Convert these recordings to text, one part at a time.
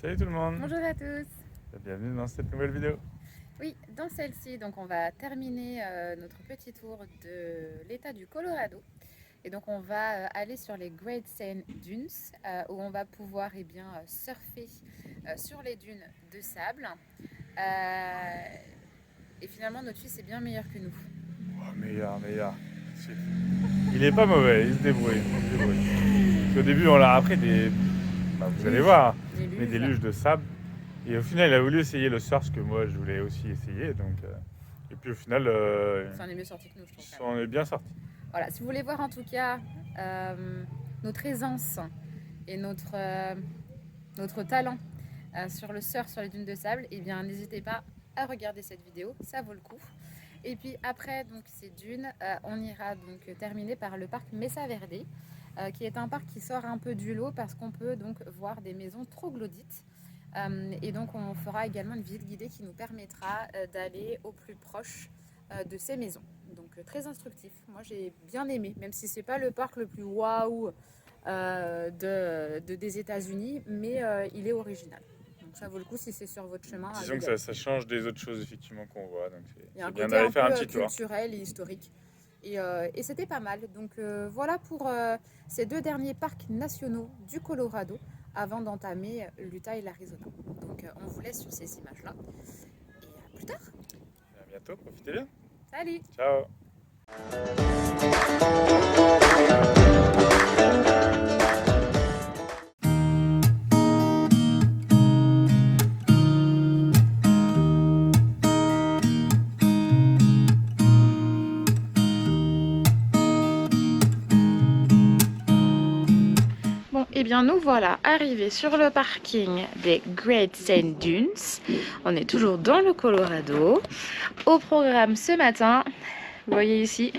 Salut tout le monde. Bonjour à tous. Bienvenue dans cette nouvelle vidéo. Oui, dans celle-ci, donc on va terminer notre petit tour de l'état du Colorado. Et donc on va aller sur les Great Sand Dunes où on va pouvoir surfer sur les dunes de sable. Et finalement notre fils est bien meilleur que nous. Oh, meilleur. Il est pas mauvais, il se débrouille. Parce qu'au début on l'a appris vous allez voir, des déluges de sable. Et au final il a voulu essayer le surf, ce que moi je voulais aussi essayer. Et puis au final, ça en est mieux sorti que nous, je trouve. Ça en est bien sorti. Voilà, si vous voulez voir en tout cas notre aisance et notre talent sur le surf sur les dunes de sable, eh bien n'hésitez pas à regarder cette vidéo, ça vaut le coup. Et puis après donc ces dunes, on ira donc terminer par le parc Mesa Verde, qui est un parc qui sort un peu du lot parce qu'on peut donc voir des maisons troglodytes. Et donc on fera également une visite guidée qui nous permettra d'aller au plus proche de ces maisons. Donc très instructif. Moi j'ai bien aimé, même si c'est pas le parc le plus waouh des États-Unis, mais il est original. Donc ça vaut le coup si c'est sur votre chemin. Disons que ça change des autres choses effectivement qu'on voit. Donc il y a un bien côté un faire peu un petit tour. culturel et historique. Et c'était pas mal. Donc voilà pour ces deux derniers parcs nationaux du Colorado avant d'entamer l'Utah et l'Arizona. Donc on vous laisse sur ces images-là. Et à plus tard. Et à bientôt, profitez bien. Salut. Ciao. Bon, et bien nous voilà arrivés sur le parking des Great Sand Dunes. On est toujours dans le Colorado. Au programme ce matin, vous voyez ici,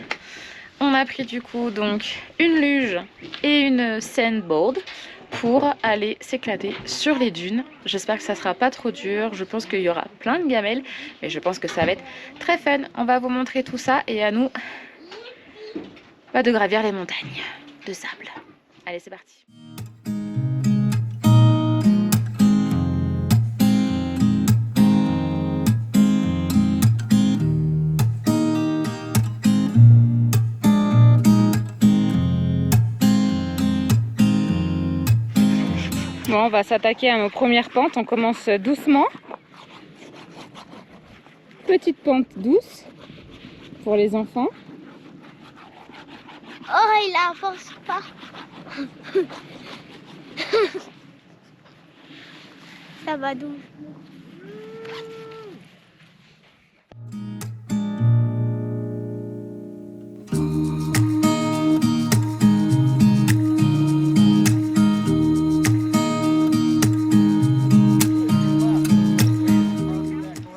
on a pris du coup donc une luge et une sandboard pour aller s'éclater sur les dunes. J'espère que ça sera pas trop dur. Je pense qu'il y aura plein de gamelles, mais je pense que ça va être très fun. On va vous montrer tout ça et à nous de gravir les montagnes de sable. Allez, c'est parti. Bon, on va s'attaquer à nos premières pentes. On commence doucement. Petite pente douce pour les enfants. Oh, il avance pas. Ça va doucement.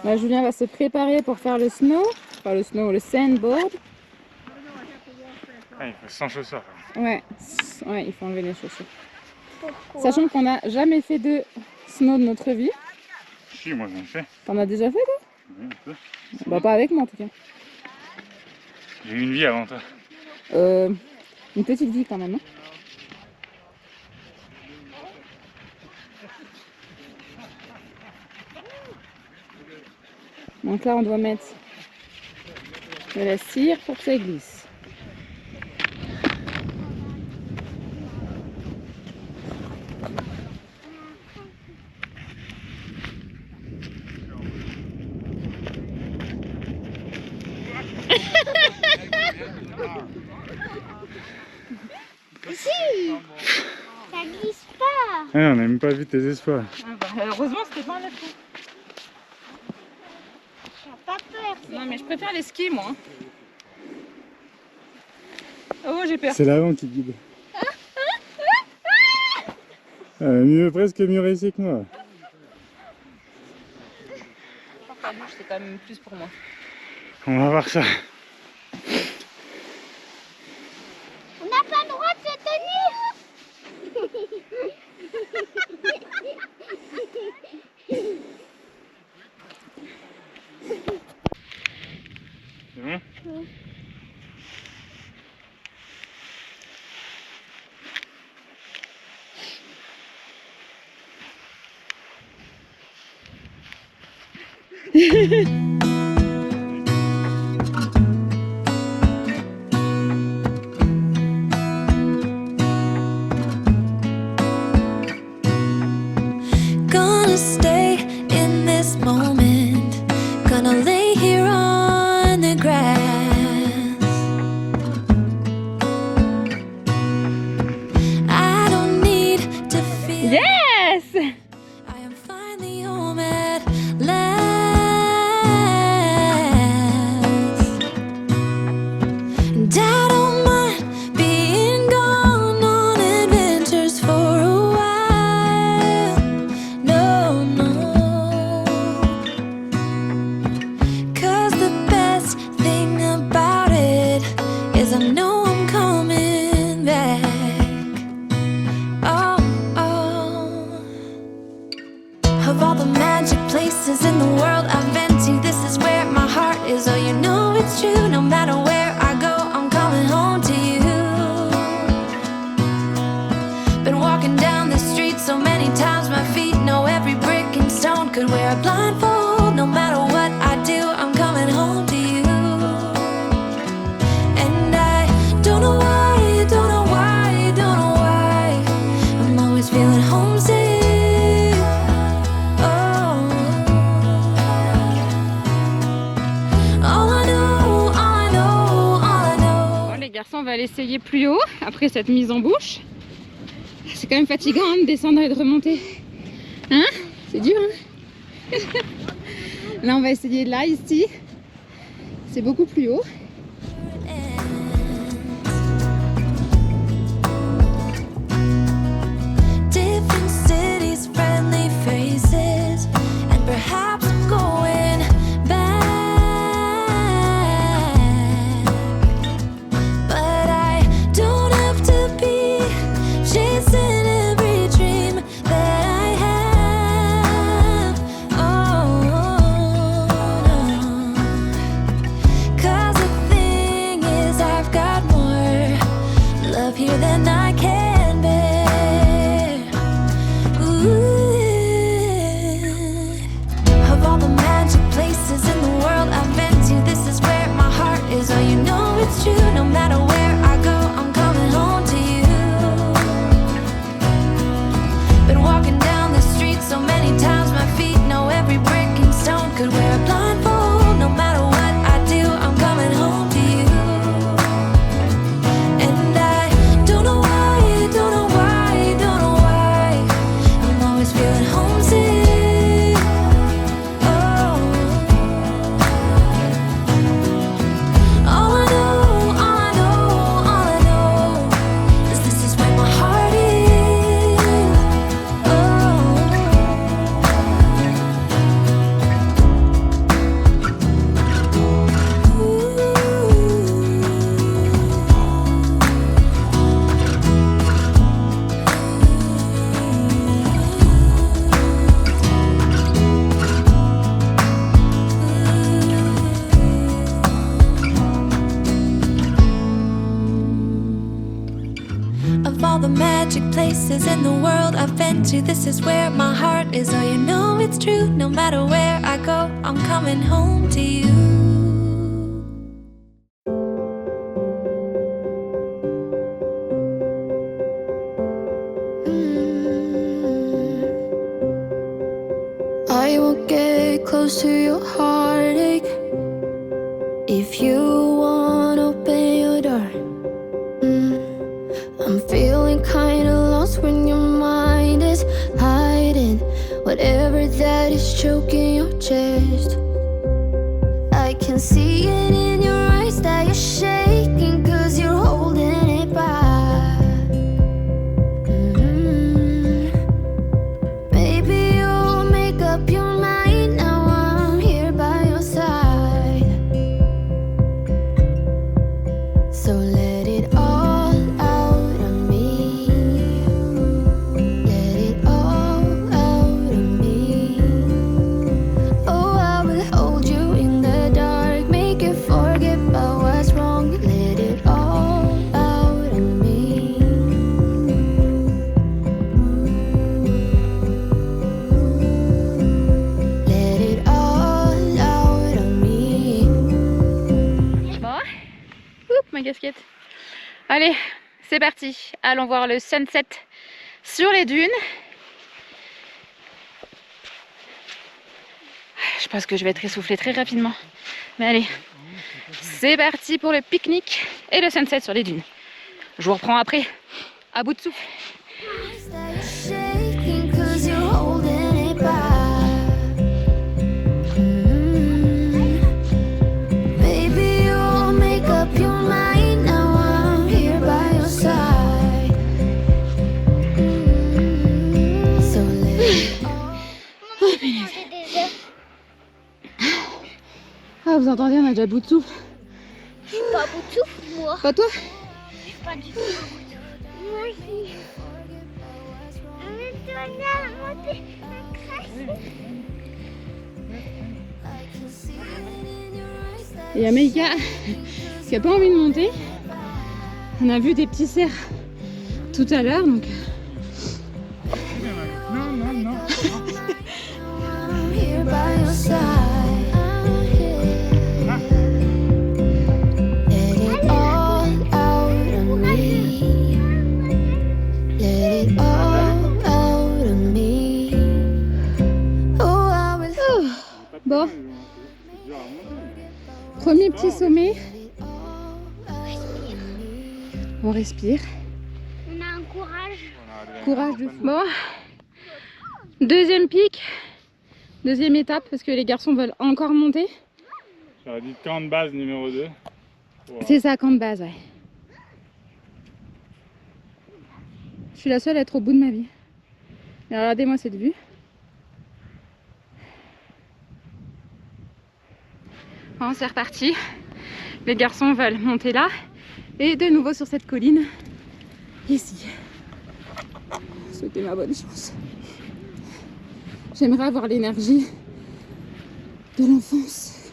Là, Julien va se préparer pour faire le snow, le sandboard. Ah, il faut sans chaussures. Ouais, il faut enlever les chaussures. Pourquoi? Sachant qu'on n'a jamais fait de snow de notre vie. Si, moi j'en ai fait. T'en as déjà fait toi? Oui, un peu. Bah pas avec moi en tout cas. J'ai eu une vie avant toi. Une petite vie quand même. Hein. Donc là on doit mettre de la cire pour que ça glisse. Si, ça glisse pas. Ah, on n'a même pas vu tes espoirs. Heureusement c'était pas un lapin. J'ai pas peur. Non mais je préfère les skis moi. Oh j'ai peur. C'est l'avant qui guide. Presque mieux réussi que moi. La douche c'est quand même plus pour moi. On va voir ça. On n'a pas le droit de se tenir. C'est bon? Gonna stay in this moment. Gonna lay here on the grass. I don't need to feel. Yes! I am finally home at last. And I don't mind being gone on adventures for a while. No, no. 'Cause the best thing about it is I know I'm coming back. Oh, oh. Of all the magic places in the world I've been to, this is where my heart is. Oh, you know it's true. No matter where I go, I'm coming home to you. Been walking down the street so many times, my feet know every brick and stone. Could wear a blindfold. No matter what I do, I'm coming home to you. And I don't know why, don't know why, don't know why I'm always feeling homesick. Oh, all I know, all I know, all I know. Bon, les garçons, on va l'essayer plus haut après cette mise en bouche. C'est quand même fatigant hein, de descendre et de remonter. Hein? C'est dur hein. Là on va essayer là, ici. C'est beaucoup plus haut. Different cities, friendly faces, and perhaps I'm going back. But I don't have to be chasing every dream that I have. Oh, no. 'Cause the thing is, I've got more love here than I can bear. Ooh. Of all the magic places in the world I've been to, this is where my heart is. Oh, you know it's true. No matter where I go, I'm coming home to you. Been walking down the street so many times, my feet know every brick and stone. Could wear a blindfold. No matter what I do, I'm coming home to you. And I don't know why, don't know why, don't know why I'm always feeling homesick. Oh, all I know, all I know, all I know is this is where my heart is. Of all the magic places in the world I've been to, this is where my heart is. Oh, you know it's true. No matter where I go, I'm coming home to you. I will get close to your heartache if you wanna open your door. I'm feeling kinda lost when your mind is hiding whatever that is choking your chest. I can see it in your eyes that you're shaking 'cause you're holding it back. Maybe you'll make up your mind now. I'm here by your side. So let it all out of me. Let it all out of me. Oh, I will hold you in the dark, make it fall. ma casquette. Allez, c'est parti. Allons voir le sunset sur les dunes. Je pense que je vais être essoufflée très rapidement. Mais allez, c'est parti pour le pique-nique et le sunset sur les dunes. Je vous reprends après, à bout de souffle. Shaking 'cause you're holding it back. Maybe you'll make up your mind now. I'm here by your side. So let it all. Ah, vous entendez, on a déjà bout de souffle. Je suis pas à bout de souffle, moi. Pas toi? Je suis pas du tout à bout de souffle. Moi aussi. Mais toi, là, moi, t'es craché. Il y a Meika qui a pas envie de monter. On a vu des petits cerfs tout à l'heure, donc Non, non, non. I'm here by your side. Let it all out of me. Let it all out of me. Oh, I will bon. Premier petit sommet. On respire. On a un courage. Courage de fou. Bon. Deuxième pic. Deuxième étape parce que les garçons veulent encore monter. J'aurais dit camp de base numéro 2. Wow. C'est ça, camp de base, ouais. Je suis la seule à être au bout de ma vie. Mais regardez-moi cette vue. Bon, c'est reparti. Les garçons veulent monter là. Et de nouveau sur cette colline. Ici. Souhaitez ma bonne chance. J'aimerais avoir l'énergie de l'enfance.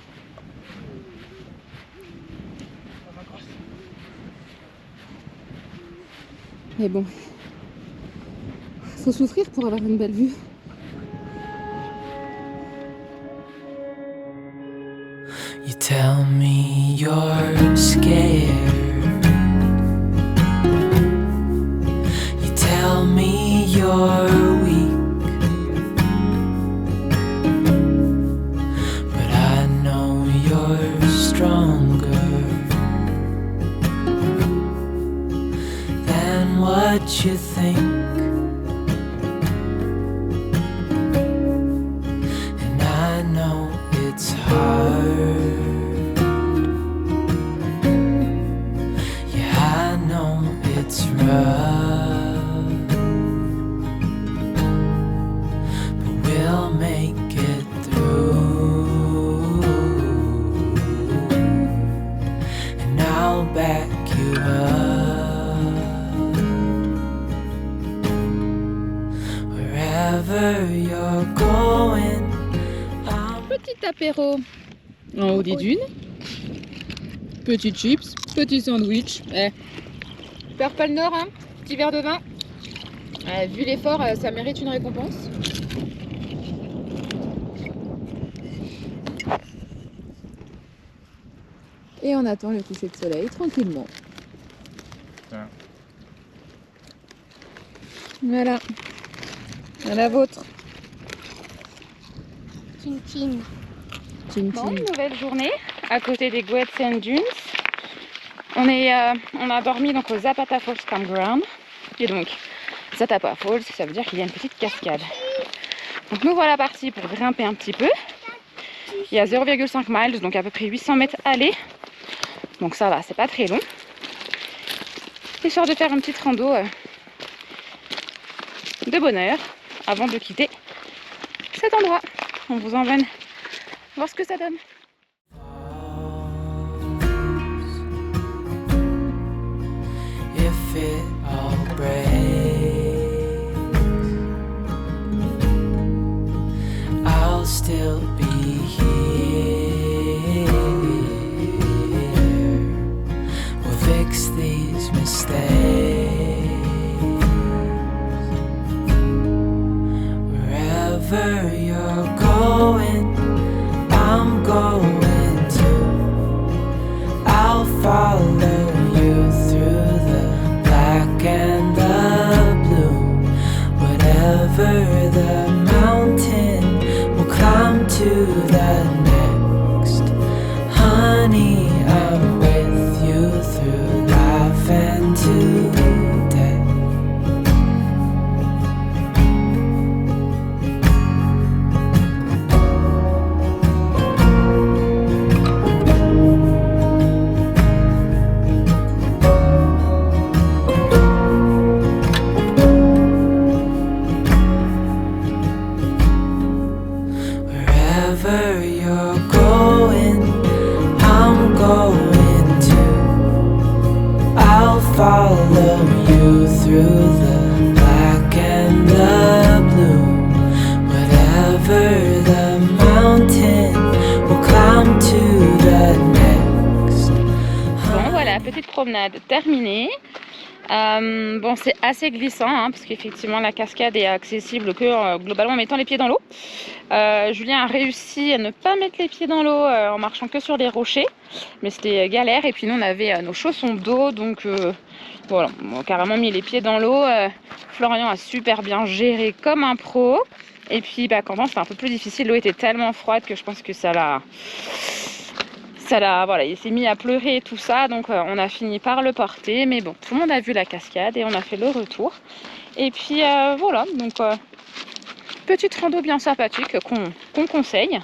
Mais bon, faut souffrir pour avoir une belle vue. You tell me you're scared. You tell me you're weak. But I know you're stronger than what you think. And I know it's hard. It's rough, but we'll make it through, and I'll back you up wherever you're going. Petit apéro en haut des dunes. Petits chips, petit sandwich. Je perds pas le nord, hein. Petit verre de vin. Vu l'effort, ça mérite une récompense. Et on attend le coucher de soleil tranquillement. Tiens. Voilà. À la vôtre. Chin chin. Chin Bon, chin. nouvelle journée à côté des Gouet Sand Dunes. On a dormi donc au Zapata Falls Campground. Et donc, Zapata Falls, ça veut dire qu'il y a une petite cascade. Donc nous voilà partis pour grimper un petit peu. Il y a 0,5 miles, donc à peu près 800 mètres aller. Donc ça va, c'est pas très long. Histoire de faire une petite rando de bonne heure avant de quitter cet endroit. On vous emmène voir ce que ça donne. If it all breaks, I'll still be here. We'll fix these mistakes. Wherever you're going, I'm going to. I'll follow. the mountain, we'll climb to the next. Honey, I'm with you through life and to death. Wherever you're going, I'm going too. I'll follow you through the black and the blue. Whatever the mountain, we'll climb to the next. Bon voilà, petite promenade terminée. Bon, c'est assez glissant hein, parce qu'effectivement la cascade est accessible que globalement en mettant les pieds dans l'eau. Julien a réussi à ne pas mettre les pieds dans l'eau en marchant que sur des rochers, mais c'était galère. Et puis nous on avait nos chaussons d'eau, donc voilà, on a carrément mis les pieds dans l'eau. Florian a super bien géré comme un pro. Et puis Quentin c'était un peu plus difficile, l'eau était tellement froide que je pense que ça l'a, voilà, il s'est mis à pleurer et tout ça, donc on a fini par le porter. Mais bon, tout le monde a vu la cascade et on a fait le retour. Et puis voilà, donc petite rando bien sympathique qu'on conseille.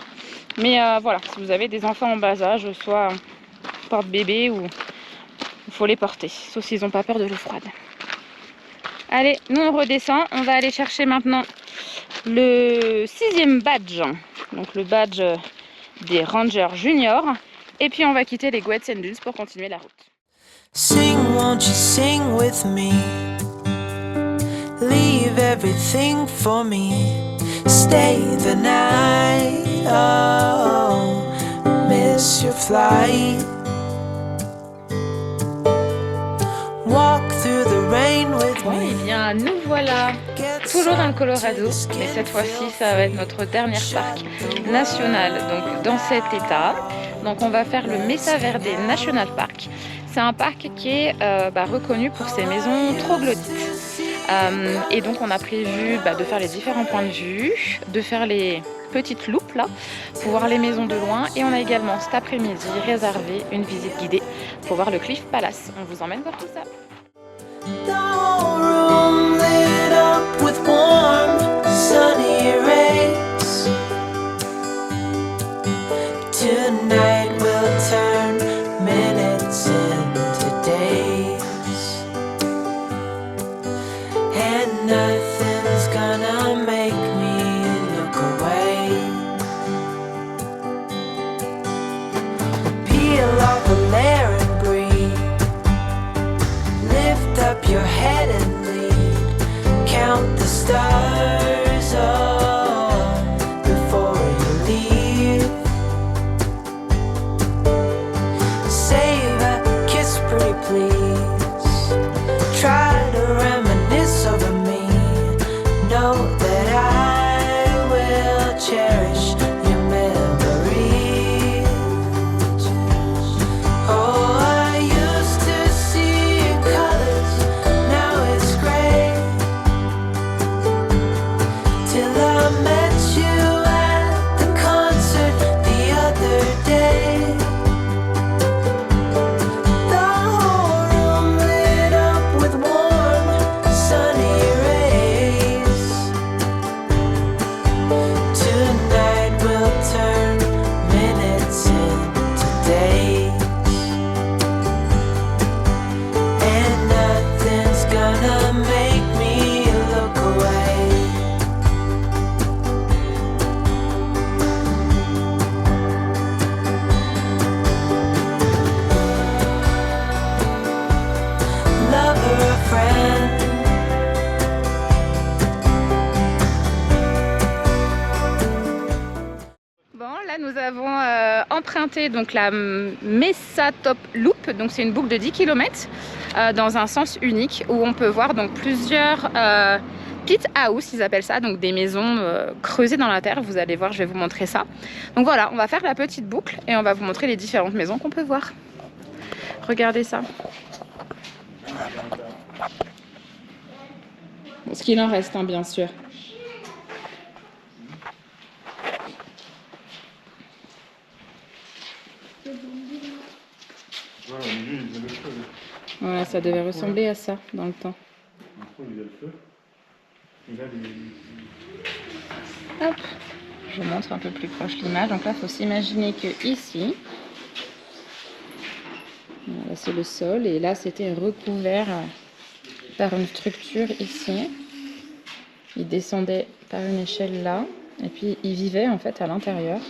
Mais voilà, si vous avez des enfants en bas âge, soit porte-bébé ou il faut les porter, sauf s'ils n'ont pas peur de l'eau froide. Allez, nous on redescend, on va aller chercher maintenant le 6e badge, donc le badge des Rangers Juniors. Et puis on va quitter les Goets and Dunes pour continuer la route. Sing, won't you sing with me? Leave everything for me. Stay the night. Oh, miss your flight. Walk through the rain with Bon, et me. bien nous voilà toujours dans le Colorado, mais cette fois-ci ça va être notre dernier parc national donc dans cet état. Donc on va faire le Mesa Verde National Park. C'est un parc qui est reconnu pour ses maisons troglodytes. Et donc on a prévu de faire les différents points de vue, de faire les petites loupes là, pour voir les maisons de loin. Et on a également cet après-midi réservé une visite guidée pour voir le Cliff Palace. On vous emmène voir tout ça. The whole room lit up with warm, sunny rays. Tonight we'll turn minutes into days, and nothing's gonna make me look away. Peel off a layer and breathe. Lift up your head and lead. Count the stars before you leave. Save a kiss, pretty please. Try to reminisce over me. Know that I will cherish your memories. Oh, I used to see in colors, now it's gray. Till I met you at the concert the other day. The whole room lit up with warm, sunny rays. Tonight we'll turn minutes into days, and nothing's gonna make me look away. Lover or friend, Bon, là nous avons emprunté donc la Mesa Top Loop, donc c'est une boucle de 10 km dans un sens unique où on peut voir donc plusieurs pit house, ils appellent ça, donc des maisons creusées dans la terre. Vous allez voir, je vais vous montrer ça. Donc voilà, on va faire la petite boucle et on va vous montrer les différentes maisons qu'on peut voir. Regardez ça. Bon, ce qu'il en reste, hein, bien sûr. Voilà, ça devait ressembler à ça dans le temps. Il y a le feu. Et là, Hop, je vous montre un peu plus proche l'image. Donc là, il faut s'imaginer que ici, là c'est le sol et là c'était recouvert par une structure ici. Ils descendaient par une échelle là et puis ils vivaient en fait à l'intérieur.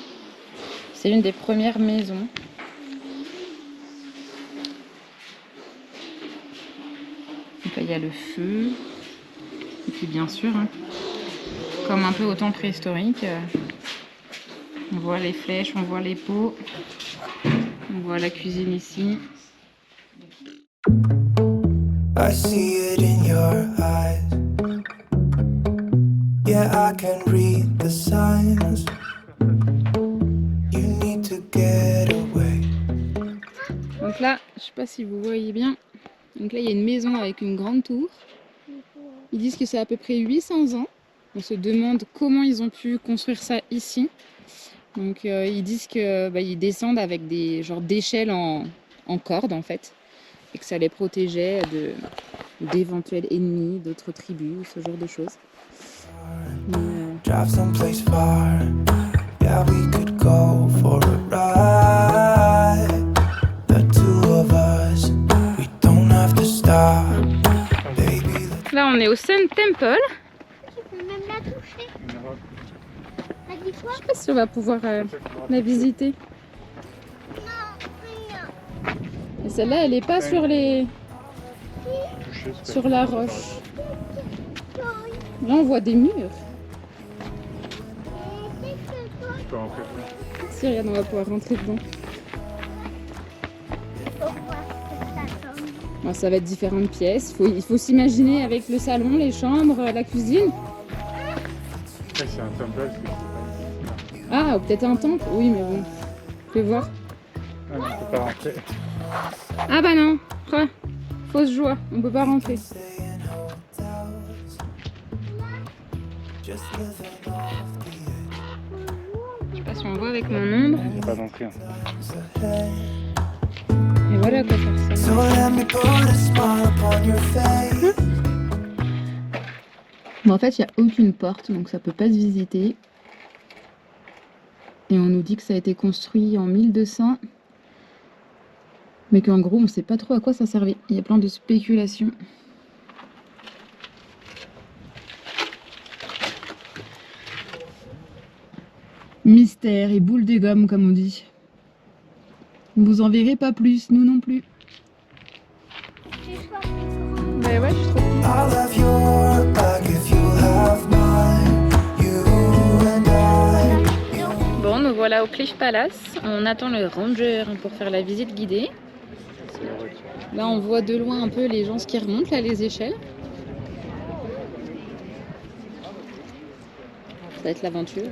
C'est une des premières maisons. Donc là, il y a le feu et puis bien sûr, hein, comme un peu au temps préhistorique, on voit les flèches, on voit les pots, on voit la cuisine ici. I see it in your eyes. Yeah, I can read the signs. You need to get away. Donc là, je sais pas si vous voyez bien. Donc là, il y a une maison avec une grande tour. Ils disent que c'est à peu près 800 ans. On se demande comment ils ont pu construire ça ici. Donc ils disent que ils descendent avec des genres d'échelles en corde en fait, et que ça les protégeait d'éventuels ennemis, d'autres tribus, ce genre de choses. Drive someplace far. Yeah, we could go for a ride. The two of us, we don't have to stop. Baby, Là, on est au Sun Temple. Tu peux même la toucher. T'as dit quoi? Je sais pas si on va pouvoir la visiter. Et celle-là, elle est pas sur sur la roche. Là, on voit des murs. je peux rentrer dedans. Si, regarde, on va pouvoir rentrer dedans. Bon, ça va être différentes pièces. Il faut s'imaginer avec le salon, les chambres, la cuisine. Après, c'est un temple, c'est pas ici. Ah, ou peut-être un temple. Oui, mais bon. Je vais voir. Ah, on peut pas rentrer. Ah bah non. Quoi? Fausse joie. On peut pas rentrer. Je sais pas si on voit avec mon ombre. Il n'y a pas d'entrée. Et voilà à quoi ça ressemble. so let me put a smile upon your face. Bon, en fait, il n'y a aucune porte, donc ça peut pas se visiter. Et on nous dit que ça a été construit en 1200. Mais qu'en gros, on ne sait pas trop à quoi ça servait. Il y a plein de spéculations. Mystère et boule de gomme, comme on dit. Vous en verrez pas plus, nous non plus. Bah ouais, je trouve. I'll have your back if you have mine. You and I. Bon, nous voilà au Cliff Palace. On attend le ranger pour faire la visite guidée. Là, on voit de loin un peu les gens qui remontent, là, les échelles. Ça va être l'aventure.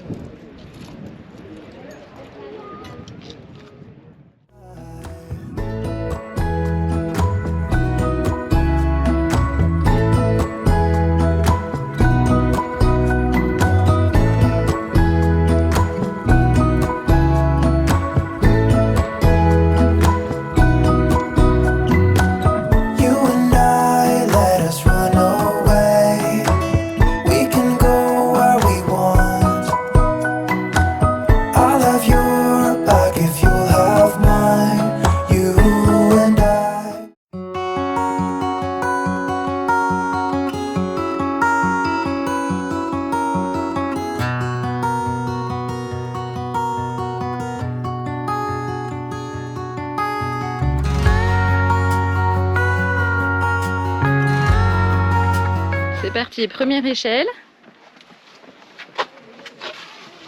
You and I, let us run away. We can go where we want. I'll have your back if you'll have mine. You and I. C'est parti, première échelle.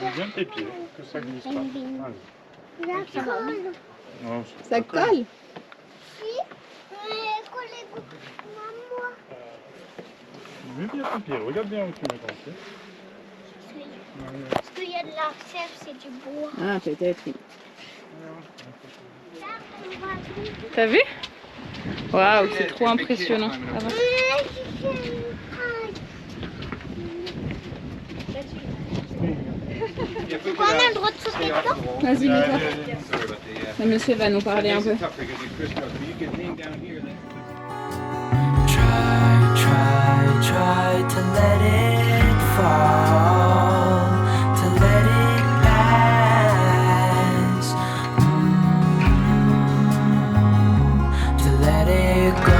Mets bien tes pieds, que ça glisse pas. Allez. Ça va. Non, Ça colle. Maman. Mets bien tes pieds, regarde bien où tu mets ton pied. Parce qu'il y a de la sève, c'est du bois. Ah, peut-être. Là, on va T'as vu? Waouh, c'est trop impressionnant. Avance. On a le droit de sauter dedans. Vas-y, mets-toi. Le monsieur va nous parler un peu. try to let it fall, to let it pass, to let it go.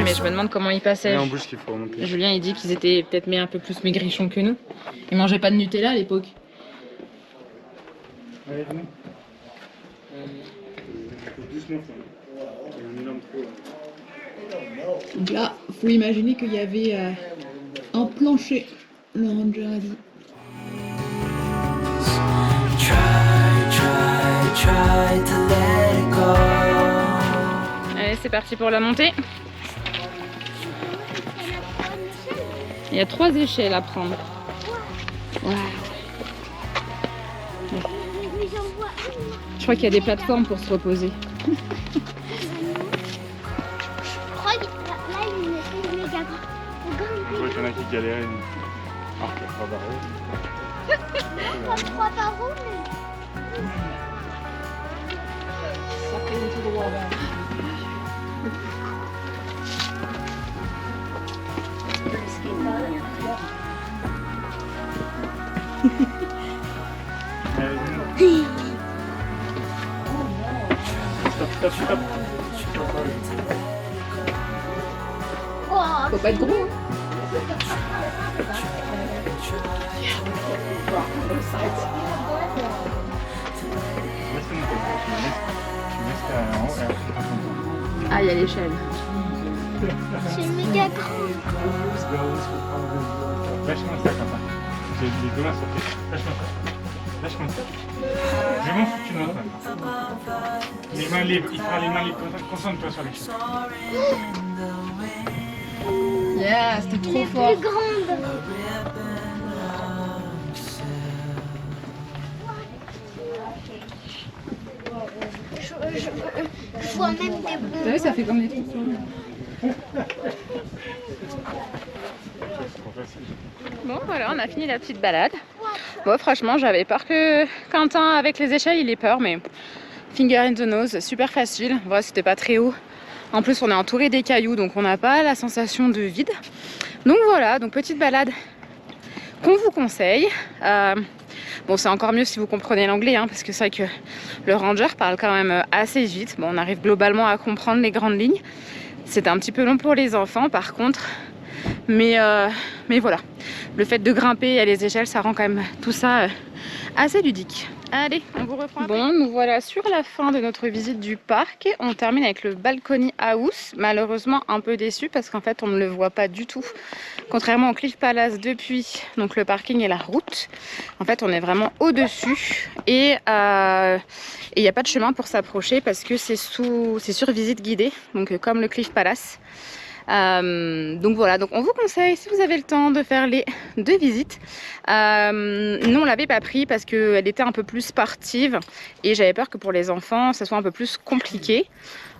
Mais je me demande comment ils passaient. En bouche qu'il faut remonter. Julien il dit qu'ils étaient peut-être un peu plus maigrichons que nous. Ils mangeaient pas de Nutella à l'époque. Allez, venez. Doucement. Donc là, faut imaginer qu'il y avait un plancher, le ranger a dit. Try to let it go. Allez, c'est parti pour la montée. Il y a 3 échelles à prendre. Wow. Je crois qu'il y a des plateformes pour se reposer. Je crois que là, il y a une échelle méga grande. Je vois qu'il y en a qui galéraient. Alors qu'il y a 3 barreaux. Pas 3 barreaux, mais... Ça fait tout droit. Stop. Faut pas être gros. Ah, il y a l'échelle. C'est méga grand. Lâche-moi ça, comme ça. J'ai les 2 mains sur tes. Lâche-moi ça. Je montre que tu montes maintenant. Les mains libres, il fera les mains libres. Concentre-toi sur l'échelle. Yeah, c'était trop Les fort. plus grandes. Je vois même des Vous savez, ça fait comme des trucs. Bon, voilà, on a fini la petite balade. Bon, franchement, j'avais peur que Quentin, avec les échelles, il ait peur, mais finger in the nose, super facile. Voilà, c'était pas très haut. En plus, on est entouré des cailloux, donc on n'a pas la sensation de vide. Donc voilà, donc petite balade qu'on vous conseille. Bon, c'est encore mieux si vous comprenez l'anglais, hein, parce que c'est vrai que le ranger parle quand même assez vite. Bon, on arrive globalement à comprendre les grandes lignes. C'était un petit peu long pour les enfants, par contre. Mais voilà, le fait de grimper à les échelles, ça rend quand même tout ça assez ludique. Allez, on vous reprend. Bon, nous voilà sur la fin de notre visite du parc. On termine avec le Balcony House. Malheureusement, un peu déçu parce qu'en fait, on ne le voit pas du tout. Contrairement au Cliff Palace depuis donc le parking et la route. En fait, on est vraiment au-dessus et il n'y a pas de chemin pour s'approcher parce que c'est sur visite guidée, donc comme le Cliff Palace. Donc voilà, donc on vous conseille si vous avez le temps de faire les 2 visites. Nous on l'avait pas pris parce qu'elle était un peu plus sportive et j'avais peur que pour les enfants ça soit un peu plus compliqué.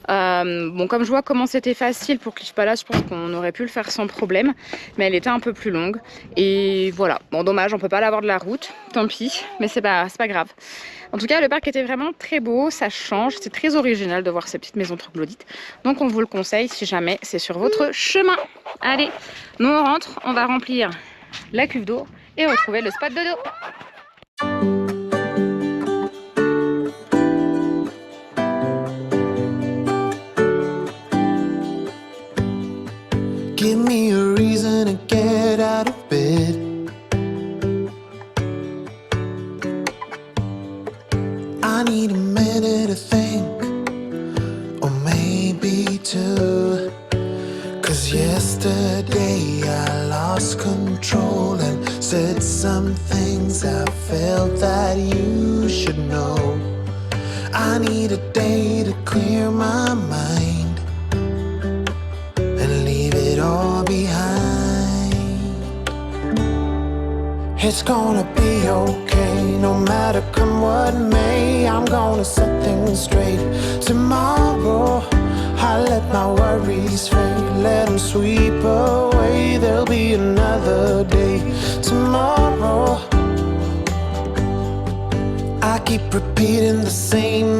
Bon, comme je vois comment c'était facile pour Cliff Palace, je pense qu'on aurait pu le faire sans problème, mais elle était un peu plus longue et voilà, bon dommage, on peut pas l'avoir de la route, tant pis, mais c'est pas grave. En tout cas, le parc était vraiment très beau, ça change, c'est très original de voir ces petites maisons troglodytes. Donc on vous le conseille si jamais c'est sur votre chemin. Allez, nous on rentre, on va remplir la cuve d'eau et retrouver le spot de dos. Give me a reason to get out of bed. I need a minute to think, or maybe 2. 'Cause yesterday I lost control and said some things I felt that you should know. I need a day to clear my mind and leave it all behind. It's gonna be okay, no matter come what may. I'm gonna set things straight tomorrow. I let my worries fade, let them sweep away. There'll be another day tomorrow. I keep repeating the same